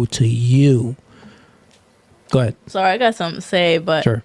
to you? Go ahead. Sorry, I got something to say, but Sure.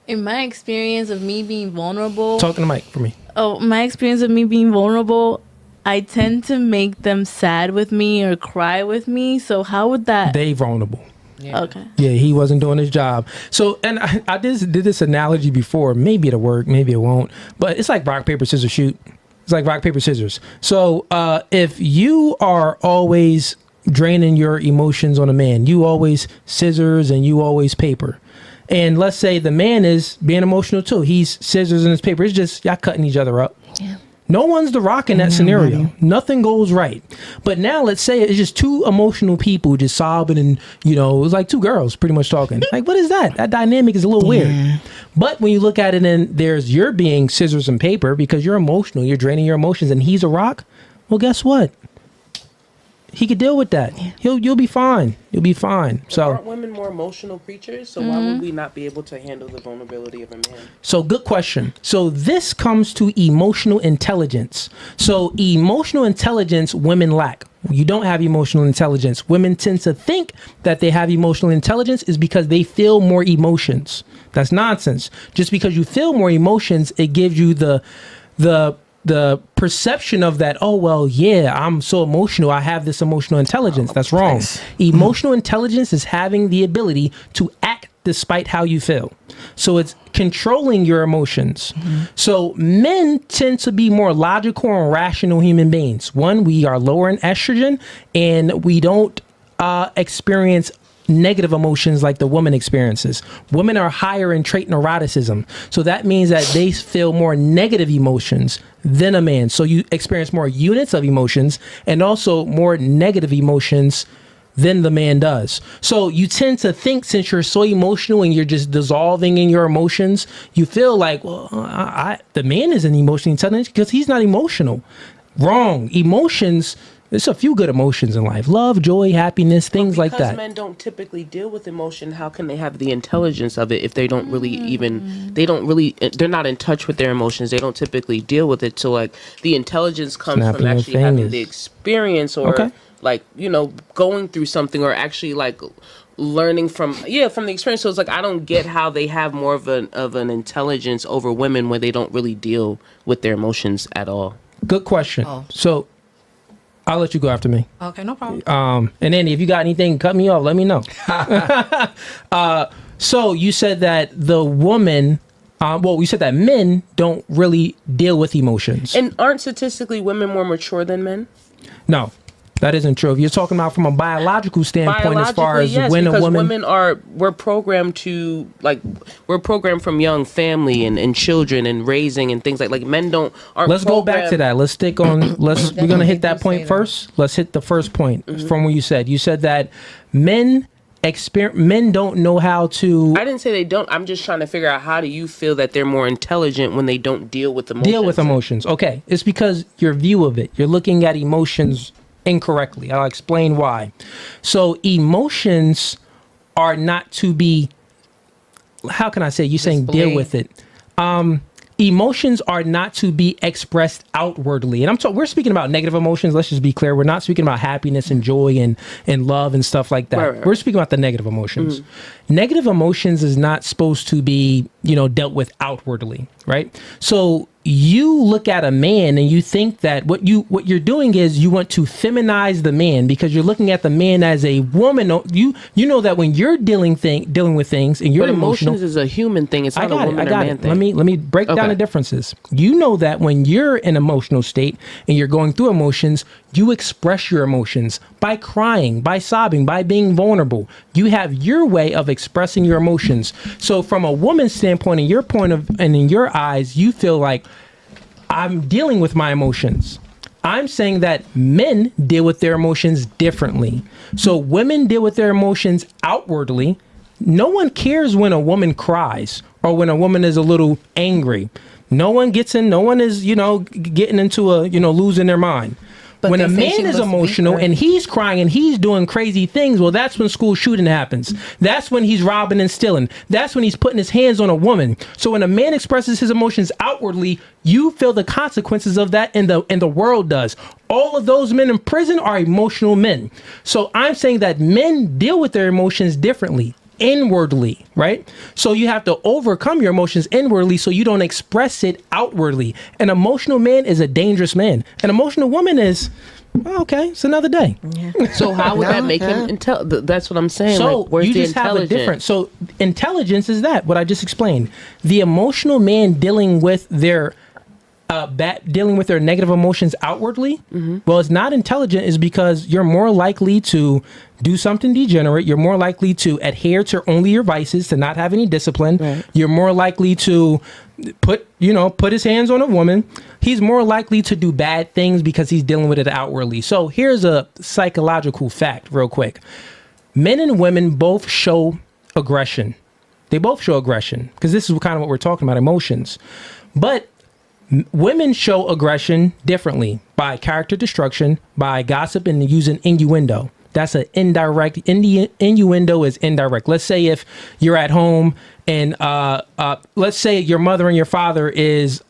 in my experience of me being vulnerable, Talk to the mic for me. my experience of me being vulnerable, I tend to make them sad with me or cry with me. So how would that? They vulnerable. Yeah. Okay. Yeah, he wasn't doing his job. So, and I did this analogy before. Maybe it'll work, maybe it won't. But it's like rock, paper, scissors, shoot. It's like rock, paper, scissors. So if you are always draining your emotions on a man, you always scissors and you always paper. And let's say the man is being emotional too. He's scissors and his paper. It's just y'all cutting each other up. Yeah. No one's the rock in that scenario. Nothing goes right. But now let's say it's just two emotional people just sobbing and, it was like two girls pretty much talking. Like, what is that? That dynamic is a little weird. But when you look at it and there's you're being scissors and paper because you're emotional, you're draining your emotions and he's a rock. Well, guess what? He could deal with that. You'll be fine. You'll be fine. So aren't women more emotional creatures? So why would we not be able to handle the vulnerability of a man? So good question. So this comes to emotional intelligence. So emotional intelligence women lack. You don't have emotional intelligence. Women tend to think that they have emotional intelligence is because they feel more emotions. That's nonsense. Just because you feel more emotions, it gives you the perception of that, oh, well, yeah, I'm so emotional. I have this emotional intelligence. That's wrong. Emotional intelligence is having the ability to act despite how you feel. So it's controlling your emotions. So men tend to be more logical and rational human beings. One, we are lower in estrogen and we don't experience negative emotions like the woman experiences. Women are higher in trait neuroticism. So that means that they feel more negative emotions than a man. So you experience more units of emotions and also more negative emotions than the man does. So you tend to think since you're so emotional and you're just dissolving in your emotions, you feel like, well, the man isn't emotionally intelligent because he's not emotional. Wrong. Emotions, there's a few good emotions in life. Love, joy, happiness, things like that. Because men don't typically deal with emotion, how can they have the intelligence of it if they don't really they're not in touch with their emotions. They don't typically deal with it. So like the intelligence comes from actually having the experience or going through something or actually like learning from the experience. So it's like I don't get how they have more of an intelligence over women when they don't really deal with their emotions at all. Good question. So I'll let you go after me. Okay, no problem. And then if you got anything, cut me off. Let me know. So you said that the woman, you said that men don't really deal with emotions. And aren't statistically women more mature than men? No, that isn't true. If you're talking about from a biological standpoint, as far as yes, when a because woman, we're programmed to we're programmed from young family and children and raising and things like men aren't. Let's go back to that. Let's stick on. We're gonna hit that point first. Let's hit the first point from what you said. You said that men don't know how to. I didn't say they don't. I'm just trying to figure out how do you feel that they're more intelligent when they don't deal with emotions. Okay, it's because your view of it. You're looking at emotions incorrectly. I'll explain why. So emotions are not to be, how can I say, you're saying deal with it. Emotions are not to be expressed outwardly. And we're speaking about negative emotions. Let's just be clear. We're not speaking about happiness and joy and love and stuff like that. Right. We're speaking about the negative emotions. Negative emotions is not supposed to be, dealt with outwardly, right? So you look at a man and you think that what you're doing is you want to feminize the man because you're looking at the man as a woman. You know that when you're dealing with things and you're emotional, emotions is a human thing. It's not a woman or man thing. Let me break down the differences. You know that when you're in an emotional state and you're going through emotions, you express your emotions by crying, by sobbing, by being vulnerable. You have your way of expressing your emotions. So from a woman's standpoint, in your point of and in your eyes, you feel like I'm dealing with my emotions. I'm saying that men deal with their emotions differently. So women deal with their emotions outwardly. No one cares when a woman cries or when a woman is a little angry. No one is, getting into losing their mind. When they a say man she is looks emotional weaker. and he's crying and he's doing crazy things, well, that's when school shooting happens. That's when he's robbing and stealing. That's when he's putting his hands on a woman. So when a man expresses his emotions outwardly, you feel the consequences of that, and the world does. All of those men in prison are emotional men. So I'm saying that men deal with their emotions differently, inwardly, right? So you have to overcome your emotions inwardly so you don't express it outwardly. An emotional man is a dangerous man. An emotional woman is, okay, it's another day. So how would that make him that's what I'm saying. So like, where's you the just have a intelligence? difference. So intelligence is that, what I just explained. The emotional man dealing with their dealing with their negative emotions outwardly, well, it's not intelligent, is because you're more likely to do something degenerate. You're more likely to adhere to only your vices, to not have any discipline. Right. You're more likely to put his hands on a woman. He's more likely to do bad things because he's dealing with it outwardly. So here's a psychological fact real quick. Men and women both show aggression. They both show aggression, because this is kind of what we're talking about, emotions. But women show aggression differently, by character destruction, by gossip, and using innuendo. That's an indirect. Innuendo is indirect. Let's say if you're at home and let's say your mother and your father is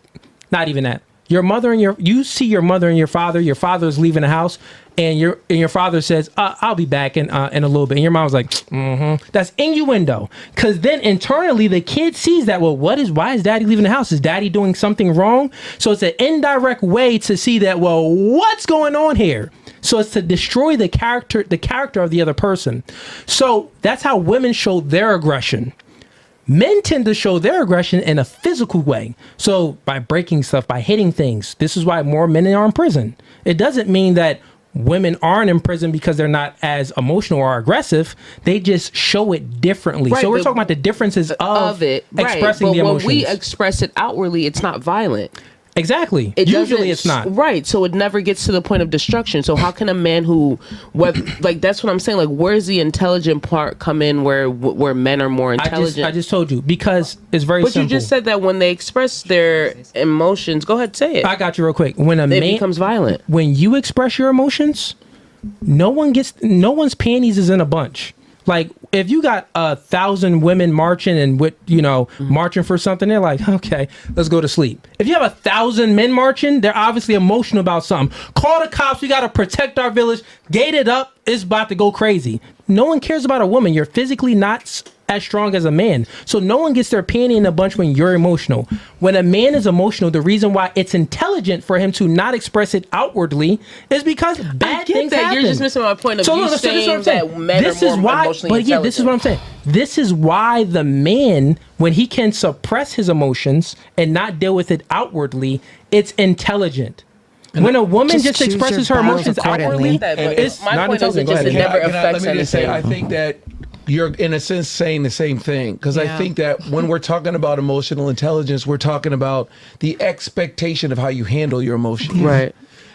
not even that. You see your mother and your father's leaving the house, and your father says, I'll be back in a little bit. And your mom's like, That's innuendo. Because then internally the kid sees that, well, why is daddy leaving the house? Is daddy doing something wrong? So it's an indirect way to see that, well, what's going on here? So it's to destroy the character of the other person. So that's how women show their aggression. Men tend to show their aggression in a physical way. So by breaking stuff, by hitting things. This is why more men are in prison. It doesn't mean that women aren't in prison because they're not as emotional or aggressive. They just show it differently. Right, so we're talking about the differences of it, expressing but the emotions. when we express it outwardly, it's not violent. Exactly. It Usually it's not. Right. So it never gets to the point of destruction. So how can a man that's what I'm saying. Like, where's the intelligent part come in where men are more intelligent? I just told you, because it's very simple. But you just said that when they express their emotions, go ahead, say it. I got you real quick. When it becomes violent. When you express your emotions, no one's panties is in a bunch. Like, if you got 1,000 women marching and marching for something, they're like, okay, let's go to sleep. If you have 1,000 men marching, they're obviously emotional about something. Call the cops. We got to protect our village. Gate it up. It's about to go crazy. No one cares about a woman. You're physically not as strong as a man. So no one gets their panty in a bunch when you're emotional. When a man is emotional, the reason why it's intelligent for him to not express it outwardly is because bad things happen. You're just missing my point of So you look, saying this is what I'm saying. that men This are is more why, emotionally but yeah, intelligent. this is what I'm saying. This is why the man, when he can suppress his emotions and not deal with it outwardly, it's intelligent. When a woman just choose expresses your her battles emotions accordingly. outwardly, it's my not point is intelligent. Go it ahead. never Let affects me just say, anything. I think that you're in a sense saying the same thing, because I think that when we're talking about emotional intelligence, we're talking about the expectation of how you handle your emotions. Right.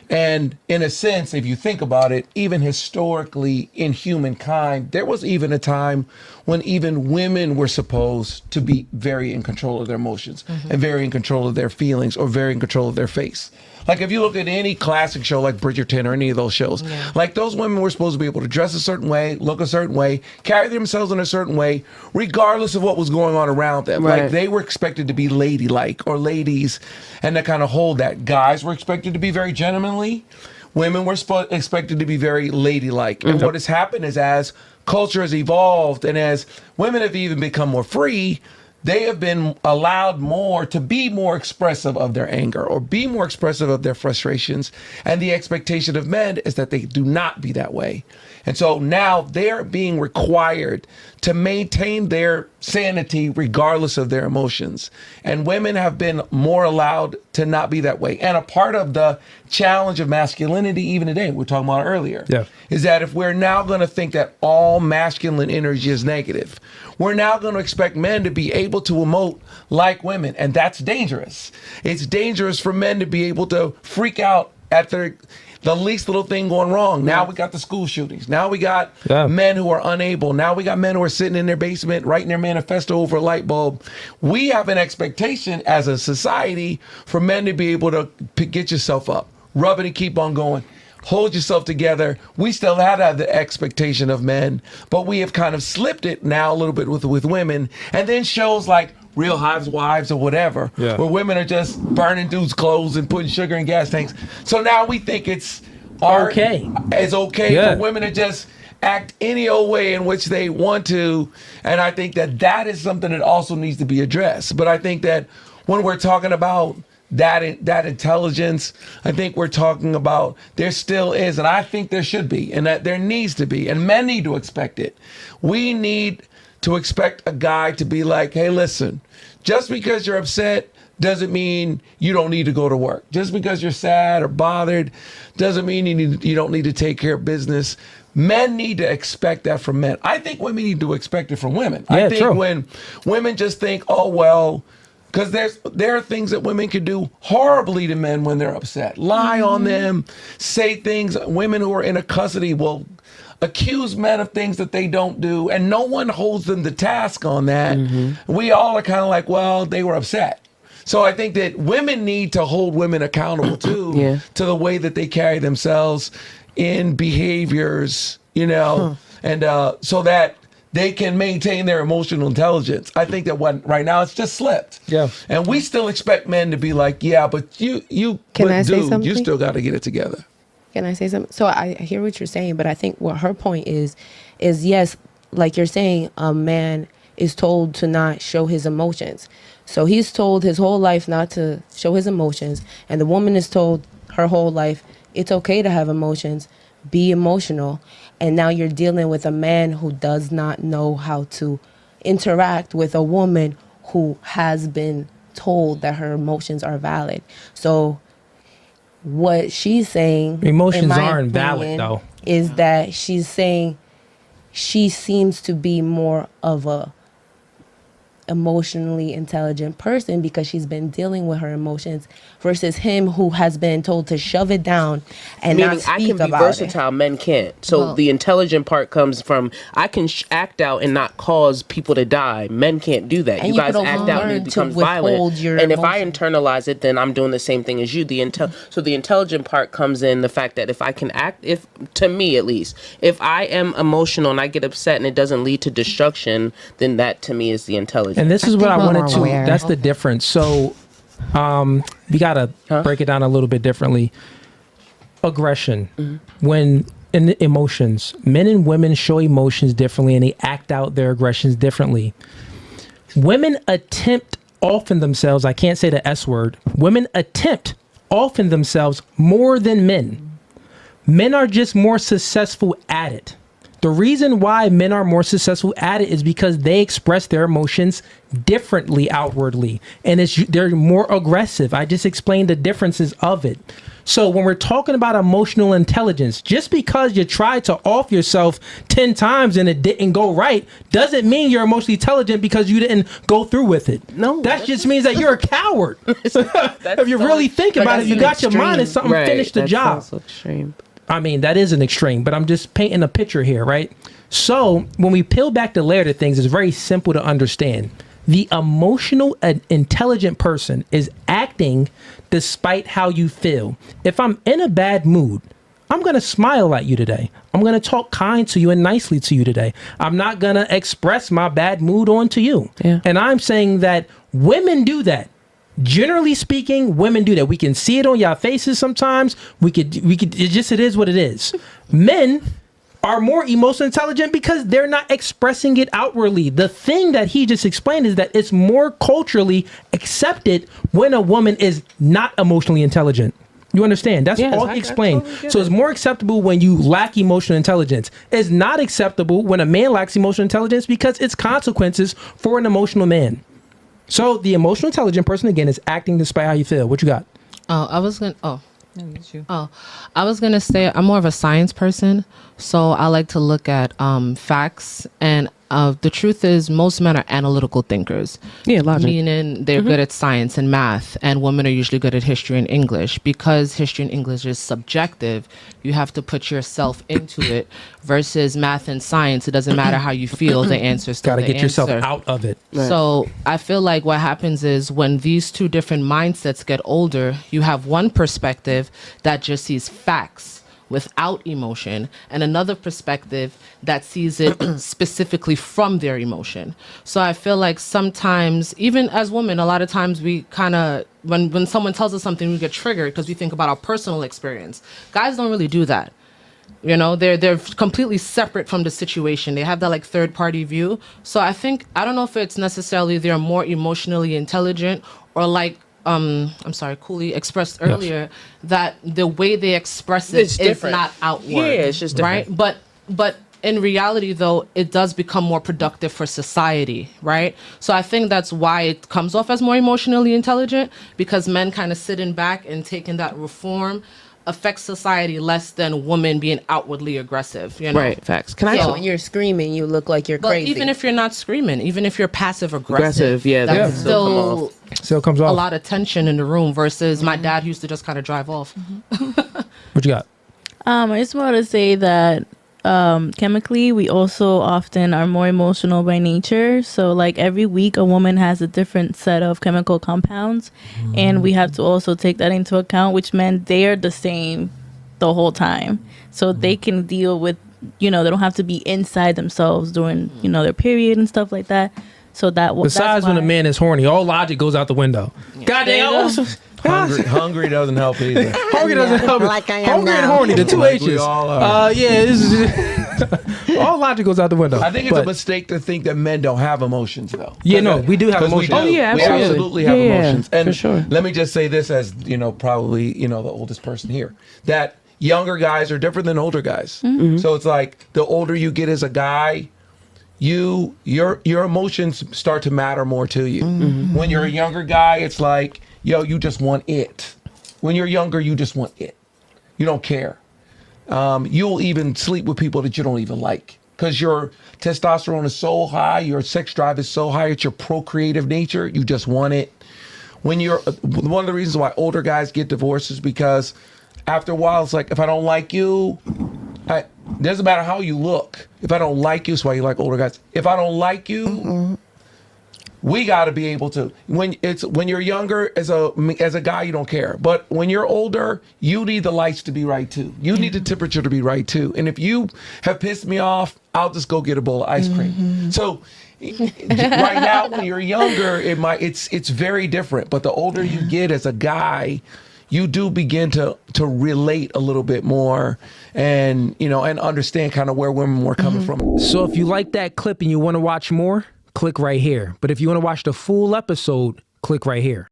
And in a sense, if you think about it, even historically in humankind, there was even a time when even women were supposed to be very in control of their emotions and very in control of their feelings or very in control of their face. Like, if you look at any classic show like Bridgerton or any of those shows, like, those women were supposed to be able to dress a certain way, look a certain way, carry themselves in a certain way, regardless of what was going on around them. Right. Like, they were expected to be ladylike or ladies and to kind of hold that. Guys were expected to be very gentlemanly. Women were expected to be very ladylike. And what has happened is, as culture has evolved and as women have even become more free, they have been allowed more to be more expressive of their anger or be more expressive of their frustrations. And the expectation of men is that they do not be that way. And so now they're being required to maintain their sanity regardless of their emotions. And women have been more allowed to not be that way. And a part of the challenge of masculinity, even today, we were talking about earlier, is that if we're now going to think that all masculine energy is negative, we're now going to expect men to be able to emote like women. And that's dangerous. It's dangerous for men to be able to freak out at the least little thing going wrong. Now we got the school shootings. Now we got men who are unable. Now we got men who are sitting in their basement writing their manifesto over a light bulb. We have an expectation as a society for men to be able to get yourself up, rub it and keep on going. hold yourself together. We still have the expectation of men, but we have kind of slipped it now a little bit with women. And then shows like Real Housewives or whatever, where women are just burning dudes' clothes and putting sugar in gas tanks. So now we think it's okay. It's okay for women to just act any old way in which they want to. And I think that is something that also needs to be addressed. But I think that when we're talking about that intelligence, I think we're talking about there still is, and I think there should be, and that there needs to be, and men need to expect it. We need to expect a guy to be like, hey, listen, just because you're upset doesn't mean you don't need to go to work. Just because you're sad or bothered doesn't mean you don't need to take care of business. Men need to expect that from men. I think women need to expect it from women. I think when women just think, oh, well, because there are things that women can do horribly to men when they're upset. Lie on them, say things. Women who are in a custody will accuse men of things that they don't do, and no one holds them to task on that. We all are kind of like, well, they were upset. So I think that women need to hold women accountable too, to the way that they carry themselves in behaviors, and so that they can maintain their emotional intelligence. I think that right now it's just slipped. Yeah. And we still expect men to be like, yeah, but you say something? You still got to get it together. Can I say something? So I hear what you're saying, but I think what her point is yes, like you're saying, a man is told to not show his emotions. So he's told his whole life not to show his emotions, and the woman is told her whole life it's okay to have emotions, be emotional. And now you're dealing with a man who does not know how to interact with a woman who has been told that her emotions are valid. So what she's saying, emotions aren't valid though, is that she's saying she seems to be more of a emotionally intelligent person because she's been dealing with her emotions versus him who has been told to shove it down and meaning not speak I can be about versatile, men can't. So the intelligent part comes from I can act out and not cause people to die. Men can't do that. And you guys act out and it becomes violent. And if I internalize it, then I'm doing the same thing as you. So the intelligent part comes in the fact that if I can act, to me at least, if I am emotional and I get upset and it doesn't lead to destruction, then that to me is the intelligence. And this is what I wanted to. That's the difference. So, we gotta break it down a little bit differently. Aggression, when in emotions, men and women show emotions differently, and they act out their aggressions differently. Women attempt often themselves. I can't say the S word. Women attempt often themselves more than men. Men are just more successful at it. The reason why men are more successful at it is because they express their emotions differently outwardly, and they're more aggressive. I just explained the differences of it. So when we're talking about emotional intelligence, just because you tried to off yourself 10 times and it didn't go right, doesn't mean you're emotionally intelligent because you didn't go through with it. No, that just means that you're a coward. If you really think about it, you got your mind and something finished the job. So extreme. I mean, that is an extreme, but I'm just painting a picture here, right? So when we peel back the layer to things, it's very simple to understand. The emotional, intelligent person is acting despite how you feel. If I'm in a bad mood, I'm going to smile at you today. I'm going to talk kind to you and nicely to you today. I'm not going to express my bad mood onto you. Yeah. And I'm saying that women do that. Generally speaking, women do that. We can see it on y'all faces sometimes. It is what it is. Men are more emotionally intelligent because they're not expressing it outwardly. The thing that he just explained is that it's more culturally accepted when a woman is not emotionally intelligent. You understand? That's all he explained. Totally so it's more acceptable when you lack emotional intelligence. It's not acceptable when a man lacks emotional intelligence because it's consequences for an emotional man. So the emotional intelligent person, again, is acting despite how you feel. What you got? I was gonna say I'm more of a science person, so I like to look at facts, and the truth is most men are analytical thinkers. Yeah, logic. Meaning they're good at science and math, and women are usually good at history and English. Because history and English is subjective, you have to put yourself into it. Versus math and science, it doesn't matter how you feel, the answer's still the answer. Gotta get yourself out of it. Right. So I feel like what happens is when these two different mindsets get older, you have one perspective that just sees facts, without emotion, and another perspective that sees it specifically from their emotion. So I feel like sometimes, even as women, a lot of times we kind of, when someone tells us something, we get triggered because we think about our personal experience. Guys don't really do that. You know, they're completely separate from the situation. They have that like third party view. So I don't know if it's necessarily they're more emotionally intelligent, or like I'm sorry, Cooley expressed earlier, that the way they express it is not outward. Yeah, it's just different. Right? But in reality, though, it does become more productive for society, right? So I think that's why it comes off as more emotionally intelligent, because men kind of sitting back and taking that reform affects society less than women being outwardly aggressive, you know? Right, facts. Can I? So when you're screaming, you look like you're But crazy. even if you're not screaming, even if you're passive aggressive, yeah, that that's can still come off. Still comes a off. lot of tension in the room versus my dad who used to just kind of drive off. What you got? I just want to say that chemically, we also often are more emotional by nature. So, like every week, a woman has a different set of chemical compounds, and we have to also take that into account. Which meant they are the same the whole time, so they can deal with, they don't have to be inside themselves during their period and stuff like that. So besides when a man is horny, all logic goes out the window. Goddamn. Hungry doesn't help either. Hungry doesn't help. Like I am Hungry and now. horny, the two Like we H's. all are. Yeah, this is all logic goes out the window. I think it's But- a mistake to think that men don't have emotions, though. Yeah, no, we do have 'Cause emotions. We do. Oh, yeah, we absolutely. absolutely have Yeah, yeah, emotions. And for sure. let me just say this as, probably, the oldest person here, that younger guys are different than older guys. So it's like the older you get as a guy, your emotions start to matter more to you. When you're a younger guy, it's like, you just want it. When you're younger, you just want it. You don't care. You'll even sleep with people that you don't even like, because your testosterone is so high, your sex drive is so high, it's your procreative nature. You just want it. When you're one of the reasons why older guys get divorced is because after a while, it's like, if I don't like you, doesn't matter how you look. If I don't like you, that's why you like older guys. If I don't like you, we got to be able to. When you're younger, as a guy, you don't care. But when you're older, you need the lights to be right too. You need the temperature to be right too. And if you have pissed me off, I'll just go get a bowl of ice cream. So right now, when you're younger, it's very different. But the older you get as a guy, you do begin to relate a little bit more, and and understand kind of where women were coming from. So if you like that clip and you want to watch more, click right here. But if you want to watch the full episode, click right here.